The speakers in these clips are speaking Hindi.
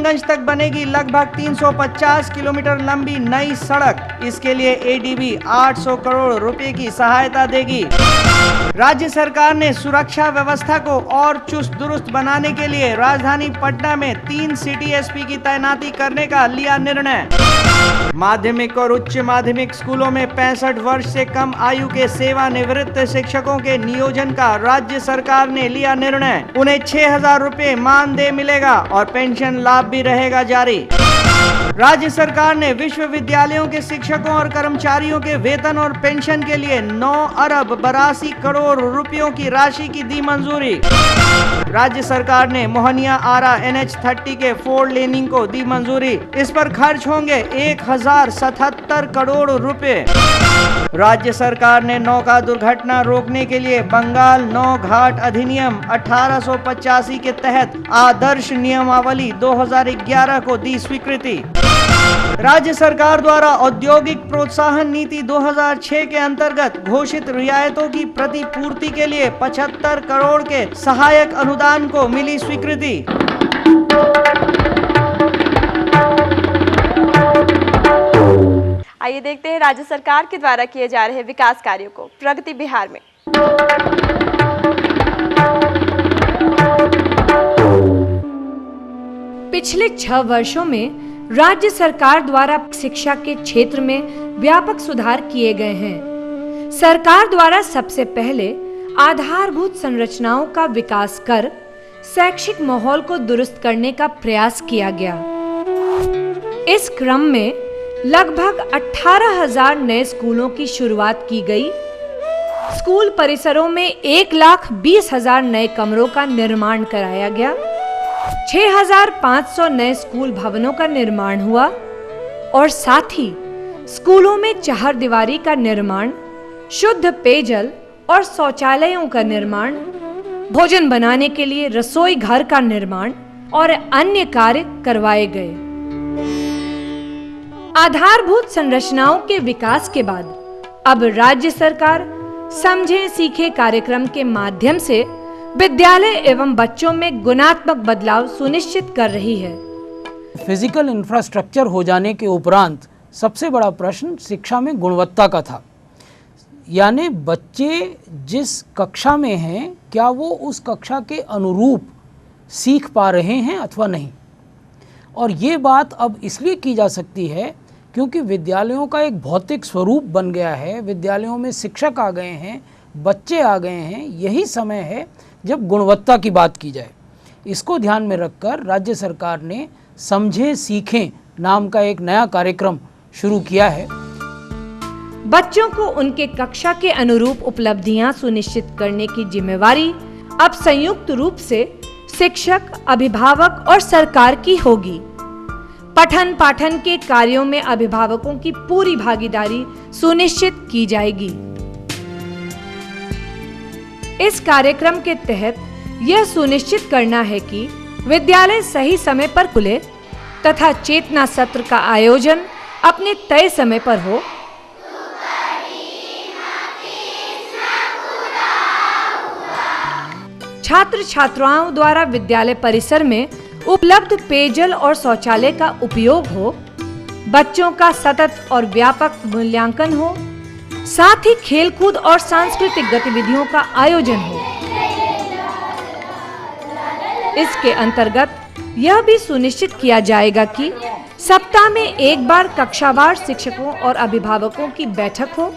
करीमगंज तक बनेगी लगभग 350 किलोमीटर लंबी नई सड़क। इसके लिए एडीबी 800 करोड़ रुपए की सहायता देगी। राज्य सरकार ने सुरक्षा व्यवस्था को और चुस्त दुरुस्त बनाने के लिए राजधानी पटना में 3 सिटी एसपी की तैनाती करने का लिया निर्णय। माध्यमिक और उच्च माध्यमिक स्कूलों में 65 वर्ष से कम आयु के सेवानिवृत्त शिक्षकों के नियोजन का राज्य सरकार ने लिया निर्णय। उन्हें 6,000 रुपए मानदेय मिलेगा और पेंशन लाभ भी रहेगा जारी। राज्य सरकार ने विश्वविद्यालयों के शिक्षकों और कर्मचारियों के वेतन और पेंशन के लिए 9 अरब 82 करोड़ रुपयों की राशि की दी मंजूरी। राज्य सरकार ने मोहनिया आरा NH30 के 4 लेनिंग को दी मंजूरी। इस पर खर्च होंगे 1077 करोड़ रुपए। राज्य सरकार ने नौका दुर्घटना रोकने के लिए बंगाल नौ घाट अधिनियम 1885 के तहत आदर्श नियमावली 2011 को दी स्वीकृति। राज्य सरकार द्वारा औद्योगिक प्रोत्साहन नीति 2006 के अंतर्गत घोषित रियायतों की प्रतिपूर्ति के लिए 75 करोड़ के सहायक अनुदान को मिली स्वीकृति। आइए देखते हैं राज्य सरकार के द्वारा किए जा रहे विकास कार्यों को। प्रगति बिहार में पिछले 6 वर्षों में राज्य सरकार द्वारा शिक्षा के क्षेत्र में व्यापक सुधार किए गए हैं। सरकार द्वारा सबसे पहले आधारभूत संरचनाओं का विकास कर शैक्षिक माहौल को दुरुस्त करने का प्रयास किया गया। इस क्रम में लगभग 18,000 नए स्कूलों की शुरुआत की गई। स्कूल परिसरों में 1,20,000 नए कमरों का निर्माण कराया गया। 6,500 नए स्कूल भवनों का निर्माण हुआ और साथ ही स्कूलों में चहारदीवारी का निर्माण, शुद्ध पेयजल और शौचालयों का निर्माण, भोजन बनाने के लिए रसोई घर का निर्माण और अन्य कार्य करवाए गए। आधारभूत संरचनाओं के विकास के बाद अब राज्य सरकार समझे सीखे कार्यक्रम के माध्यम से विद्यालय एवं बच्चों में गुणात्मक बदलाव सुनिश्चित कर रही है। फिजिकल इंफ्रास्ट्रक्चर हो जाने के उपरांत सबसे बड़ा प्रश्न शिक्षा में गुणवत्ता का था, यानी बच्चे जिस कक्षा में हैं क्या वो उस कक्षा के अनुरूप सीख पा रहे हैं अथवा नहीं। और ये बात अब इसलिए की जा सकती है क्योंकि विद्यालयों का एक भौतिक स्वरूप बन गया है, विद्यालयों में शिक्षक आ गए हैं, बच्चे आ गए हैं। यही समय है जब गुणवत्ता की बात की जाए। इसको ध्यान में रखकर राज्य सरकार ने समझे सीखें नाम का एक नया कार्यक्रम शुरू किया है। बच्चों को उनके कक्षा के अनुरूप उपलब्धियां सुनिश्चित करने की जिम्मेवारी अब संयुक्त रूप से शिक्षक, अभिभावक और सरकार की होगी। पठन पाठन के कार्यों में अभिभावकों की पूरी भागीदारी सुनिश्चित की जाएगी। इस कार्यक्रम के तहत यह सुनिश्चित करना है कि विद्यालय सही समय पर खुले तथा चेतना सत्र का आयोजन अपने तय समय पर हो। छात्र छात्राओं द्वारा विद्यालय परिसर में उपलब्ध पेयजल और शौचालय का उपयोग हो। बच्चों का सतत और व्यापक मूल्यांकन हो। साथ ही खेलकूद और सांस्कृतिक गतिविधियों का आयोजन हो। इसके अंतर्गत यह भी सुनिश्चित किया जाएगा कि सप्ताह में एक बार कक्षावार शिक्षकों और अभिभावकों की बैठक हो,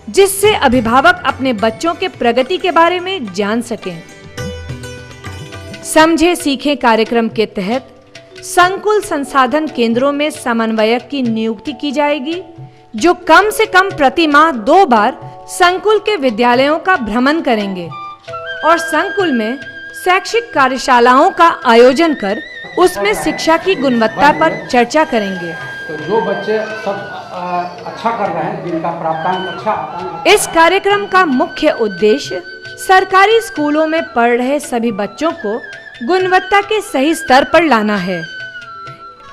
जिससे अभिभावक अपने बच्चों के प्रगति के बारे में जान सकें। समझे सीखें कार्यक्रम के तहत संकुल संसाधन केंद्रों में समन्वयक की नियुक्ति की जाएगी, जो कम से कम प्रति माह 2 बार संकुल के विद्यालयों का भ्रमण करेंगे और संकुल में शैक्षिक कार्यशालाओं का आयोजन कर उसमें शिक्षा की गुणवत्ता पर चर्चा करेंगे। तो जो बच्चे सब अच्छा कर रहे हैं, जिनका प्राप्तांक अच्छा आता है। इस कार्यक्रम का मुख्य उद्देश्य सरकारी स्कूलों में पढ़ रहे सभी बच्चों को गुणवत्ता के सही स्तर पर लाना है।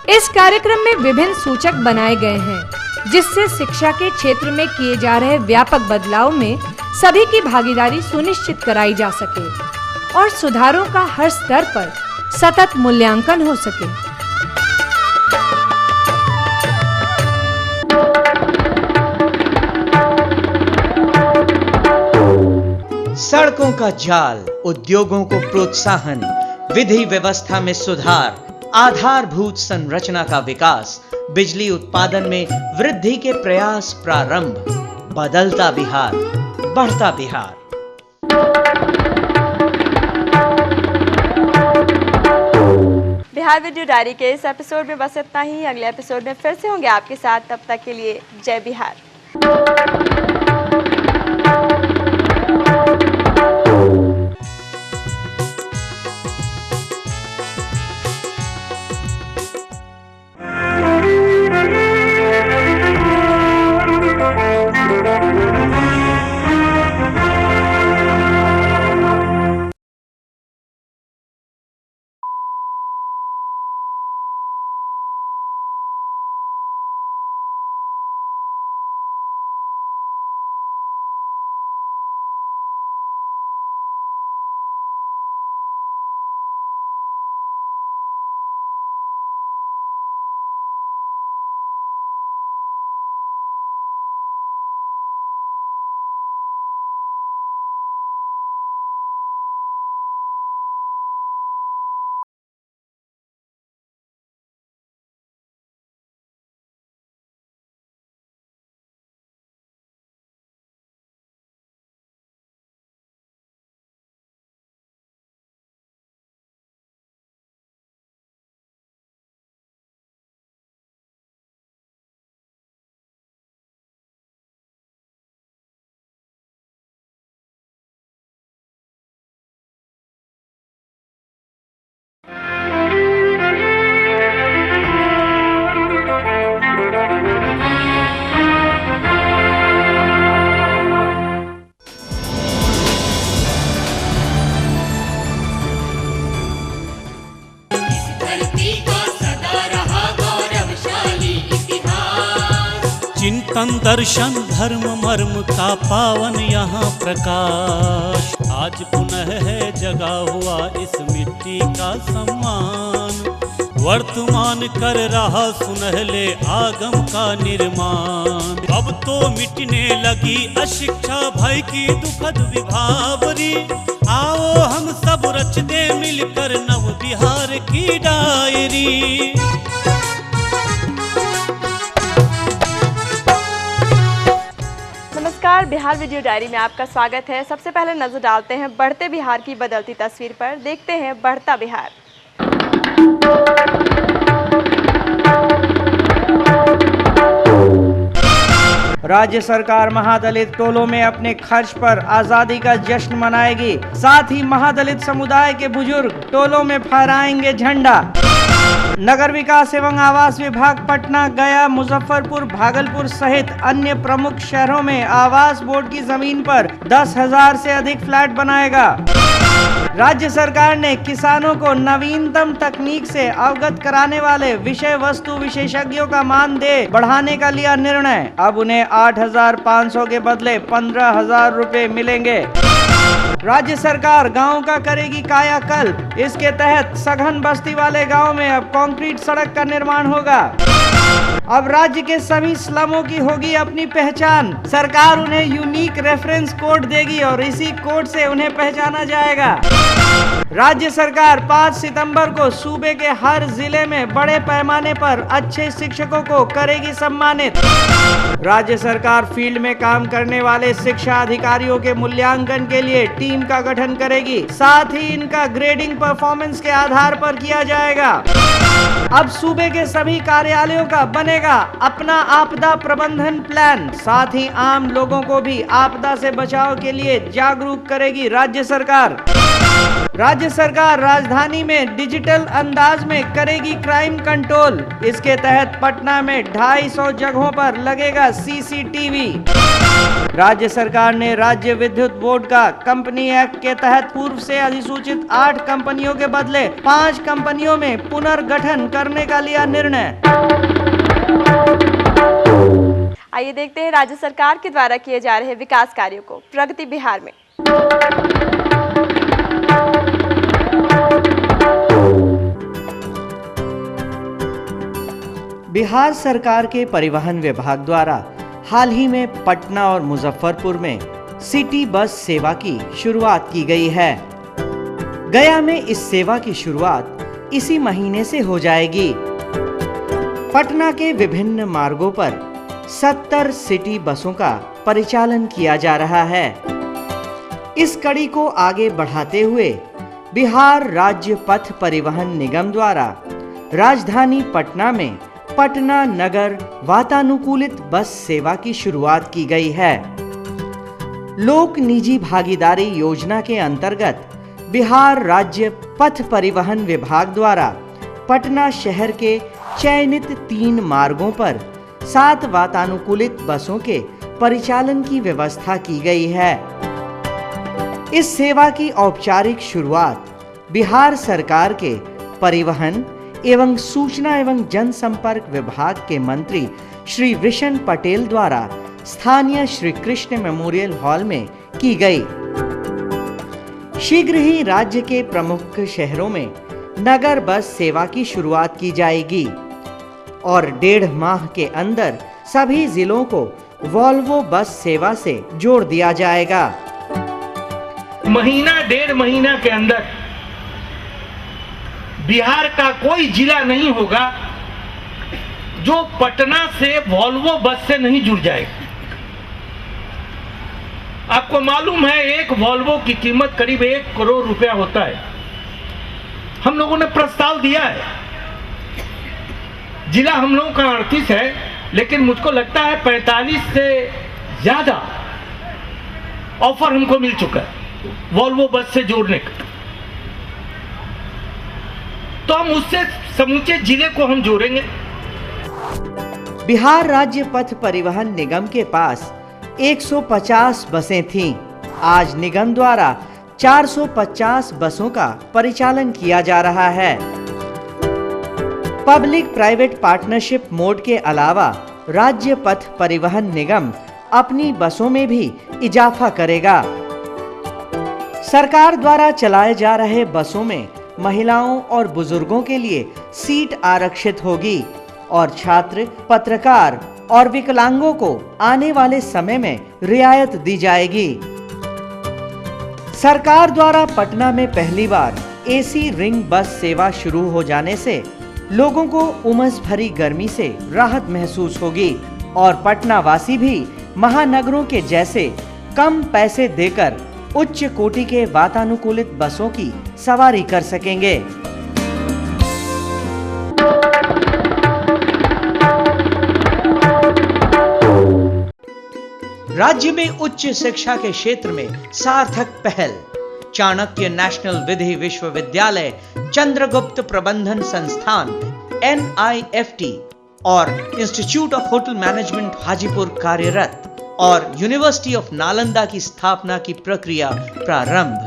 इस कार्यक्रम में विभिन्न सूचक बनाए गए हैं, जिससे शिक्षा के क्षेत्र में किए जा रहे व्यापक बदलाव में सभी की भागीदारी सुनिश्चित कराई जा सके और सुधारों का हर स्तर पर सतत मूल्यांकन हो सके। सड़कों का जाल, उद्योगों को प्रोत्साहन, विधि व्यवस्था में सुधार, आधारभूत संरचना का विकास, बिजली उत्पादन में वृद्धि के प्रयास प्रारंभ। बदलता बिहार, बढ़ता बिहार। बिहार वीडियो डायरी के इस एपिसोड में बस इतना ही। अगले एपिसोड में फिर से होंगे आपके साथ। तब तक के लिए जय बिहार। चिंतन दर्शन धर्म मर्म का पावन यहाँ प्रकाश। आज पुनः है जगा हुआ इस मिट्टी का सम्मान। वर्तमान कर रहा सुनहले आगम का निर्माण। अब तो मिटने लगी अशिक्षा भय की दुखद विभावरी। आओ हम सब रच दे मिलकर नव बिहार की डायरी। नमस्कार, बिहार वीडियो डायरी में आपका स्वागत है। सबसे पहले नजर डालते हैं बढ़ते बिहार की बदलती तस्वीर पर। देखते हैं बढ़ता बिहार। राज्य सरकार महादलित टोलों में अपने खर्च पर आजादी का जश्न मनाएगी। साथ ही महादलित समुदाय के बुजुर्ग टोलों में फहराएंगे झंडा। नगर विकास एवं आवास विभाग पटना, गया, मुजफ्फरपुर, भागलपुर सहित अन्य प्रमुख शहरों में आवास बोर्ड की जमीन पर 10,000 से अधिक फ्लैट बनाएगा। राज्य सरकार ने किसानों को नवीनतम तकनीक से अवगत कराने वाले विषय वस्तु विशेषज्ञों का मानदेय बढ़ाने का लिया निर्णय। अब उन्हें 8,500 के बदले 15,000 रुपए मिलेंगे। राज्य सरकार गांव का करेगी कायाकल्प। इसके तहत सघन बस्ती वाले गांव में अब कंक्रीट सड़क का निर्माण होगा। अब राज्य के सभी स्लमों की होगी अपनी पहचान। सरकार उन्हें यूनिक रेफरेंस कोड देगी और इसी कोड से उन्हें पहचाना जाएगा। राज्य सरकार 5 सितंबर को सूबे के हर जिले में बड़े पैमाने पर अच्छे शिक्षकों को करेगी सम्मानित। राज्य सरकार फील्ड में काम करने वाले शिक्षा अधिकारियों के मूल्यांकन के लिए टीम का गठन करेगी। साथ ही इनका ग्रेडिंग परफॉर्मेंस के आधार पर किया जाएगा। अब सूबे के सभी कार्यालयों का बनेगा अपना आपदा प्रबंधन प्लान। साथ ही आम लोगों को भी आपदा से बचाव के लिए जागरूक करेगी राज्य सरकार। राज्य सरकार राजधानी में डिजिटल अंदाज में करेगी क्राइम कंट्रोल। इसके तहत पटना में 250 जगहों पर लगेगा सीसीटीवी। राज्य सरकार ने राज्य विद्युत बोर्ड का कंपनी एक्ट के तहत पूर्व से अधिसूचित 8 कंपनियों के बदले 5 कंपनियों में पुनर्गठन करने का लिया निर्णय। आइए देखते हैं राज्य सरकार के द्वारा किए जा रहे विकास कार्यों को प्रगति बिहार में। बिहार सरकार के परिवहन विभाग द्वारा हाल ही में पटना और मुजफ्फरपुर में सिटी बस सेवा की शुरुआत की गई है। गया में इस सेवा की शुरुआत इसी महीने से हो जाएगी। पटना के विभिन्न मार्गों पर 70 सिटी बसों का परिचालन किया जा रहा है। इस कड़ी को आगे बढ़ाते हुए बिहार राज्य पथ परिवहन निगम द्वारा राजधानी पटना में पटना नगर वातानुकूलित बस सेवा की शुरुआत की गई है। लोक निजी भागीदारी योजना के अंतर्गत बिहार राज्य पथ परिवहन विभाग द्वारा पटना शहर के चयनित 3 मार्गों पर 7 वातानुकूलित बसों के परिचालन की व्यवस्था की गई है। इस सेवा की औपचारिक शुरुआत बिहार सरकार के परिवहन एवं सूचना एवं जनसंपर्क विभाग के मंत्री श्री वृषण पटेल द्वारा स्थानीय श्री कृष्ण मेमोरियल हॉल में की गई। शीघ्र ही राज्य के प्रमुख शहरों में नगर बस सेवा की शुरुआत की जाएगी और 1.5 माह के अंदर सभी जिलों को वॉल्वो बस सेवा से जोड़ दिया जाएगा। महीना 1.5 महीना के अंदर बिहार का कोई जिला नहीं होगा जो पटना से वॉल्वो बस से नहीं जुड़ जाएगा। आपको मालूम है एक वॉल्वो की कीमत करीब 1 करोड़ रुपया होता है। हम लोगों ने प्रस्ताव दिया है, जिला हम लोगों का 38 है, लेकिन मुझको लगता है 45 से ज्यादा ऑफर हमको मिल चुका है वॉल्वो बस से जोड़ने का। तो हम उससे समूचे जिले को हम जोड़ेंगे। बिहार राज्य पथ परिवहन निगम के पास 150 बसें थीं। आज निगम द्वारा 450 बसों का परिचालन किया जा रहा है। पब्लिक प्राइवेट पार्टनरशिप मोड के अलावा राज्य पथ परिवहन निगम अपनी बसों में भी इजाफा करेगा। सरकार द्वारा चलाए जा रहे बसों में महिलाओं और बुजुर्गों के लिए सीट आरक्षित होगी और छात्र, पत्रकार और विकलांगों को आने वाले समय में रियायत दी जाएगी। सरकार द्वारा पटना में पहली बार एसी रिंग बस सेवा शुरू हो जाने से लोगों को उमस भरी गर्मी से राहत महसूस होगी और पटना वासी भी महानगरों के जैसे कम पैसे देकर उच्च कोटि के वातानुकूलित बसों की सवारी कर सकेंगे। राज्य में उच्च शिक्षा के क्षेत्र में सार्थक पहल। चाणक्य नेशनल विधि विश्वविद्यालय, चंद्रगुप्त प्रबंधन संस्थान NIFT और institute of hotel management Hajipur कार्यरत और यूनिवर्सिटी ऑफ नालंदा की स्थापना की प्रक्रिया प्रारंभ।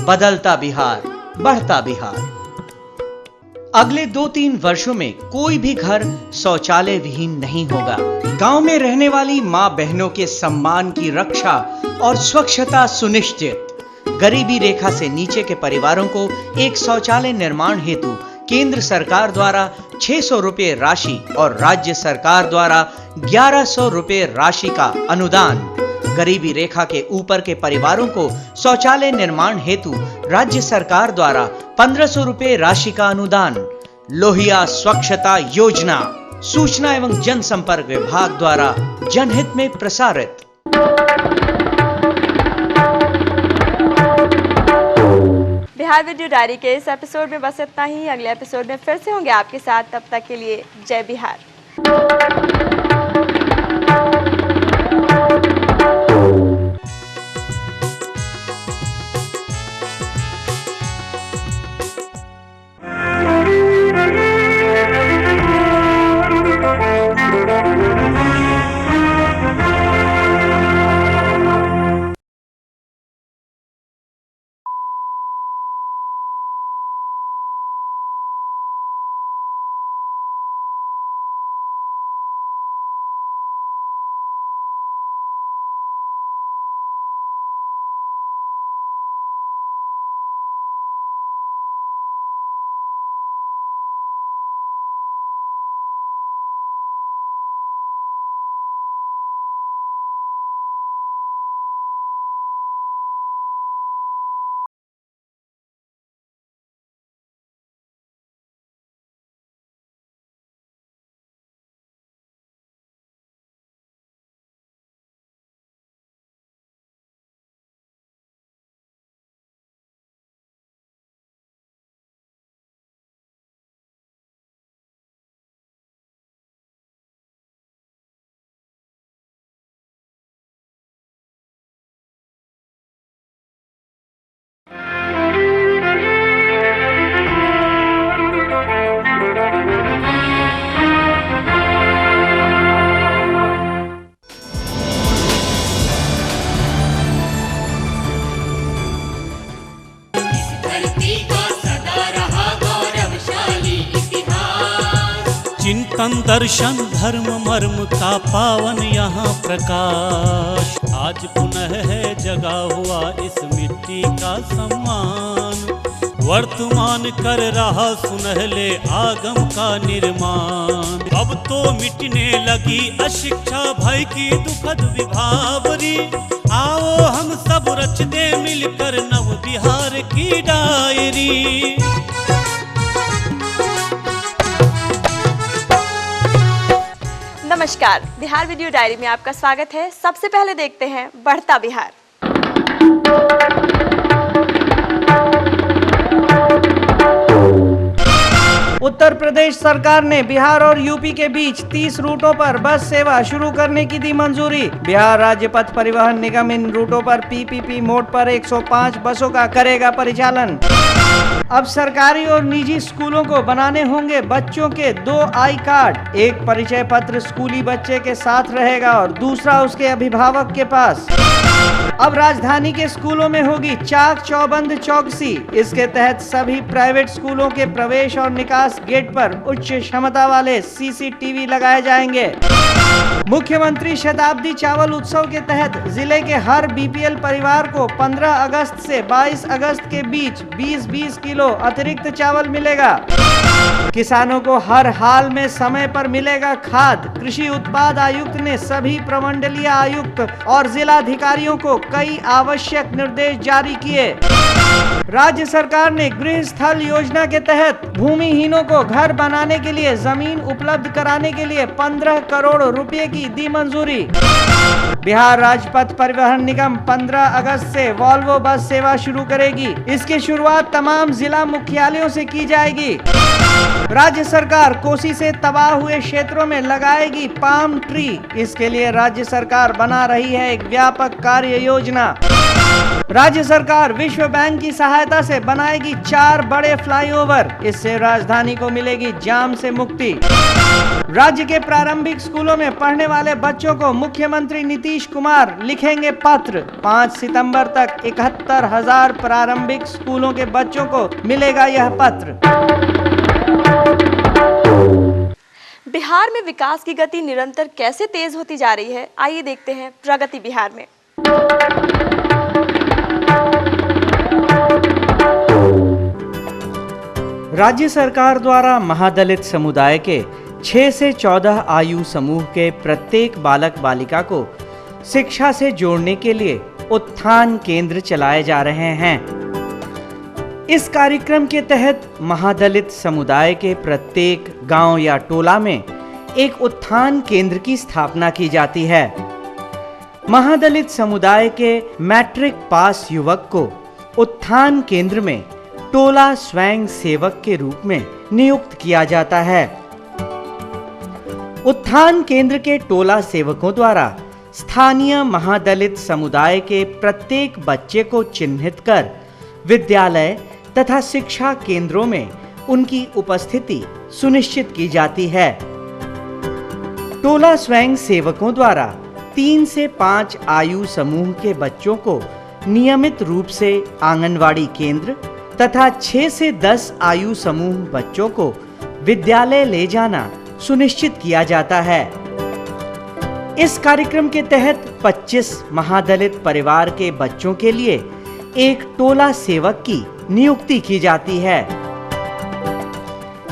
बदलता बिहार, बढ़ता बिहार। अगले 2-3 वर्षों में कोई भी घर शौचालय विहीन नहीं होगा। गांव में रहने वाली मां बहनों के सम्मान की रक्षा और स्वच्छता सुनिश्चित। गरीबी रेखा से नीचे के परिवारों को एक शौचालय निर्माण हेतु केंद्र सरकार द्वारा 600 रुपये राशि और राज्य सरकार द्वारा 1100 रुपये राशि का अनुदान। गरीबी रेखा के ऊपर के परिवारों को शौचालय निर्माण हेतु राज्य सरकार द्वारा 1500 रुपये राशि का अनुदान। लोहिया स्वच्छता योजना सूचना एवं जनसंपर्क विभाग द्वारा जनहित में प्रसारित। बिहार वीडियो डायरी के इस एपिसोड में बस इतना ही। अगले एपिसोड में फिर से होंगे आपके साथ। तब तक के लिए जय बिहार। चिंतन दर्शन धर्म मर्म का पावन यहाँ प्रकाश। आज पुनः है जगा हुआ इस मिट्टी का सम्मान, वर्तमान कर रहा सुनहले आगम का निर्माण। अब तो मिटने लगी अशिक्षा भय की दुखद विभावरी, आओ हम सब रच दे मिलकर नव बिहार की डायरी। नमस्कार, बिहार वीडियो डायरी में आपका स्वागत है। सबसे पहले देखते हैं बढ़ता बिहार। उत्तर प्रदेश सरकार ने बिहार और यूपी के बीच 30 रूटों पर बस सेवा शुरू करने की दी मंजूरी। बिहार राज्य पथ परिवहन निगम इन रूटों पर पीपीपी मोड पर 105 बसों का करेगा परिचालन। अब सरकारी और निजी स्कूलों को बनाने होंगे बच्चों के 2 आई कार्ड। एक परिचय पत्र स्कूली बच्चे के साथ रहेगा और दूसरा उसके अभिभावक के पास। अब राजधानी के स्कूलों में होगी चाक चौबंद चौकसी। इसके तहत सभी प्राइवेट स्कूलों के प्रवेश और निकास गेट पर उच्च क्षमता वाले सीसीटीवी लगाए जाएंगे। मुख्यमंत्री शताब्दी चावल उत्सव के तहत जिले के हर बीपीएल परिवार को 15 अगस्त से 22 अगस्त के बीच 20-20 किलो अतिरिक्त चावल मिलेगा। किसानों को हर हाल में समय पर मिलेगा खाद। कृषि उत्पाद आयुक्त ने सभी प्रमंडलीय आयुक्त और जिलाधिकारियों को कई आवश्यक निर्देश जारी किए। राज्य सरकार ने गृह स्थल योजना के तहत भूमिहीनों को घर बनाने के लिए जमीन उपलब्ध कराने के लिए 15 करोड़ रुपए की दी मंजूरी। बिहार राजपथ परिवहन निगम 15 अगस्त से वॉल्वो बस सेवा शुरू करेगी। इसकी शुरुआत तमाम जिला मुख्यालयों से की जाएगी। राज्य सरकार कोसी से तबाह हुए क्षेत्रों में लगाएगी पाम ट्री। इसके लिए राज्य सरकार बना रही है एक व्यापक कार्य योजना। राज्य सरकार विश्व बैंक की सहायता से बनाएगी 4 बड़े फ्लाईओवर। इससे राजधानी को मिलेगी जाम से मुक्ति। राज्य के प्रारंभिक स्कूलों में पढ़ने वाले बच्चों को मुख्यमंत्री नीतीश कुमार लिखेंगे पत्र। 5 सितंबर तक 71,000 प्रारंभिक स्कूलों के बच्चों को मिलेगा यह पत्र। बिहार में विकास की गति निरंतर कैसे तेज होती जा रही है, आइए देखते हैं प्रगति बिहार में। राज्य सरकार द्वारा महादलित समुदाय के 6 से 14 आयु समूह के प्रत्येक बालक बालिका को शिक्षा से जोड़ने के लिए उत्थान केंद्र चलाए जा रहे हैं। इस कार्यक्रम के तहत महादलित समुदाय के प्रत्येक गांव या टोला में एक उत्थान केंद्र की स्थापना की जाती है। महादलित समुदाय के मैट्रिक पास युवक को उत्थान केंद्र में टोला स्वयं सेवक के रूप में नियुक्त किया जाता है। उत्थान केंद्र के टोला सेवकों द्वारा स्थानीय महादलित समुदाय के प्रत्येक बच्चे को चिन्हित कर विद्यालय तथा शिक्षा केंद्रों में उनकी उपस्थिति सुनिश्चित की जाती है। टोला स्वयं सेवकों द्वारा 3 से 5 आयु समूह के बच्चों को नियमित रूप से आंगनवाड़ी केंद्र तथा 6 से 10 आयु समूह बच्चों को विद्यालय ले जाना सुनिश्चित किया जाता है। इस कार्यक्रम के तहत 25 महादलित परिवार के बच्चों के लिए एक टोला सेवक की नियुक्ति की जाती है।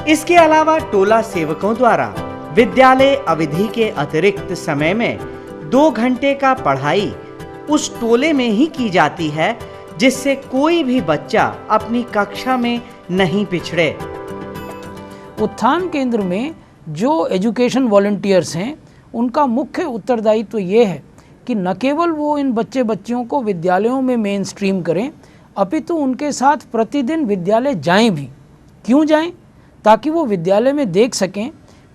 इसके अलावा टोला सेवकों द्वारा विद्यालय अवधि के अतिरिक्त समय में 2 घंटे का पढ़ाई उस टोले में ही की जाती है, जिससे कोई भी बच्चा अपनी कक्षा में नहीं पिछड़े। उत्थान केंद्र में जो एजुकेशन वॉलंटियर्स हैं, उनका मुख्य उत्तरदायित्व ये है कि न केवल वो इन बच्चे बच्चियों को विद्यालयों में मेन स्ट्रीम करें, अपितु उनके साथ प्रतिदिन विद्यालय जाएं भी। क्यों जाएं? ताकि वो विद्यालय में देख सकें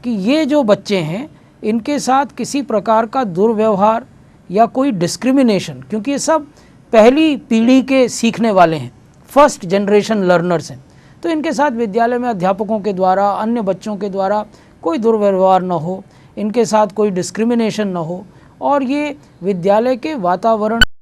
कि ये जो बच्चे हैं इनके साथ किसी प्रकार का दुर्व्यवहार या कोई डिस्क्रिमिनेशन, क्योंकि ये सब पहली पीढ़ी के सीखने वाले हैं, फर्स्ट जनरेशन लर्नर्स हैं, तो इनके साथ विद्यालय में अध्यापकों के द्वारा, अन्य बच्चों के द्वारा कोई दुर्व्यवहार न हो, इनके साथ कोई डिस्क्रिमिनेशन न हो और ये विद्यालय के वातावरण